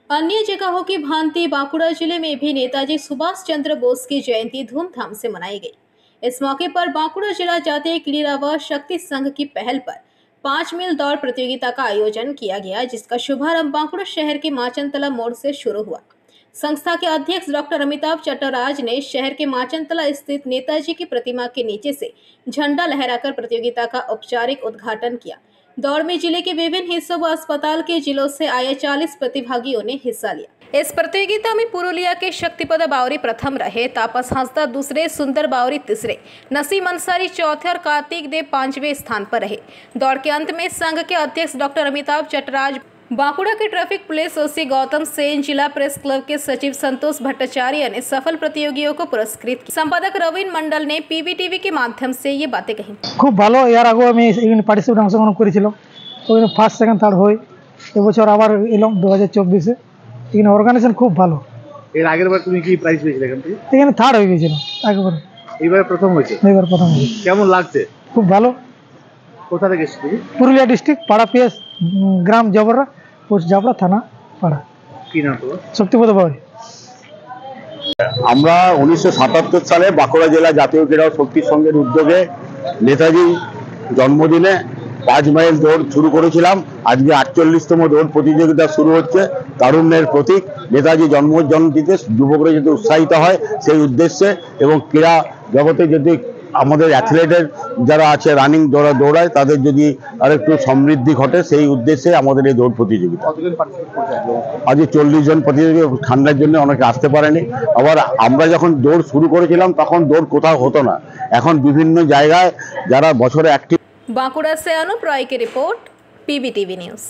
अन्य जगहों की भांति बांकुड़ा जिले में भी नेताजी सुभाष चंद्र बोस की जयंती धूमधाम से मनाई गई। इस मौके पर बांकुड़ा जिला जातीय क्रीड़ा व शक्ति संघ की पहल पर 5 मील दौड़ प्रतियोगिता का आयोजन किया गया, जिसका शुभारंभ बांकुड़ा शहर के माचनतला मोड़ से शुरू हुआ। संस्था के अध्यक्ष डॉक्टर अमिताभ चट्टराज ने शहर के माचनतला स्थित नेताजी की प्रतिमा के नीचे से झंडा लहराकर प्रतियोगिता का औपचारिक उद्घाटन किया। दौड़ में जिले के विभिन्न हिस्सों व अस्पताल के जिलों से आए 40 प्रतिभागियों ने हिस्सा लिया। इस प्रतियोगिता में पुरुलिया के शक्तिपद बावरी प्रथम रहे, तापस हंसदा दूसरे, सुंदर बावरी तीसरे, नसीम अंसारी चौथे और कार्तिक देव 5वें स्थान पर रहे। दौड़ के अंत में संघ के अध्यक्ष डॉक्टर अमिताभ चट्टराज, बांकुड़ा के ट्रैफिक पुलिस ओसी गौतम सेन, जिला प्रेस क्लब के सचिव संतोष भट्टाचार्य ने सफल प्रतियोगियों को पुरस्कृत किया। संपादक रवीन मंडल ने पीबीटीवी के माध्यम से ये बातें कही। खूब भालो यार आगे আমি এখানে পার্টিসিপেট অংশগ্রহণ করেছিলাম। ওখানে ফার্স্ট সেকেন্ড থার্ড হই। এবছর আবার এলাম 2024 এ। এখানে অর্গানাইজেশন খুব ভালো। এর আগের বার তুমি কি প্রাইজ পেয়েছিলে এখান থেকে? এখানে থার্ড হয়ে গিয়েছিল আগেবার। এইবার প্রথম হয়েছে? এইবার প্রথম হয়েছে। কেমন লাগছে? খুব ভালো। কোথা থেকে এসেছো তুমি? পুরুলিয়া ডিস্ট্রিক্ট পাড়া পিএস গ্রাম জবরা পোস্ট জাবরা থানা পাড়া। কি নাম তোমার? শক্তিপদ বাউরি। আমরা 1977 সালে বাঁকুড়া জেলা জাতীয় ক্রীড়া শক্তি সংঘের উদ্যোগে নেতাজি জন্মদিনে 5 মাইল দৌড় শুরু করেছিলাম। আজকে 48তম দৌড় প্রতিযোগিতা শুরু হচ্ছে। তারুণ্যের প্রতীক নেতাজি জন্মজয়ন্তীতে যুবকরা যদি উৎসাহিত হয় সেই উদ্দেশ্যে, এবং ক্রীড়া জগতে যদি আমাদের অ্যাথলেটের যারা আছে রানিং দৌড়ায় তাদের যদি আরেকটু সমৃদ্ধি ঘটে সেই উদ্দেশ্যে আমাদের এই দৌড় প্রতিযোগিতা। আজকে 40 জন প্রতিযোগী, ঠান্ডার জন্য অনেকে আসতে পারেনি। আবার আমরা যখন দৌড় শুরু করেছিলাম তখন দৌড় কোথাও হতো না, এখন বিভিন্ন জায়গায় যারা বছরে অ্যাক্টিভ। बांकुड़ा से अनुप रॉय की रिपोर्ट, पीबीटीवी न्यूज़।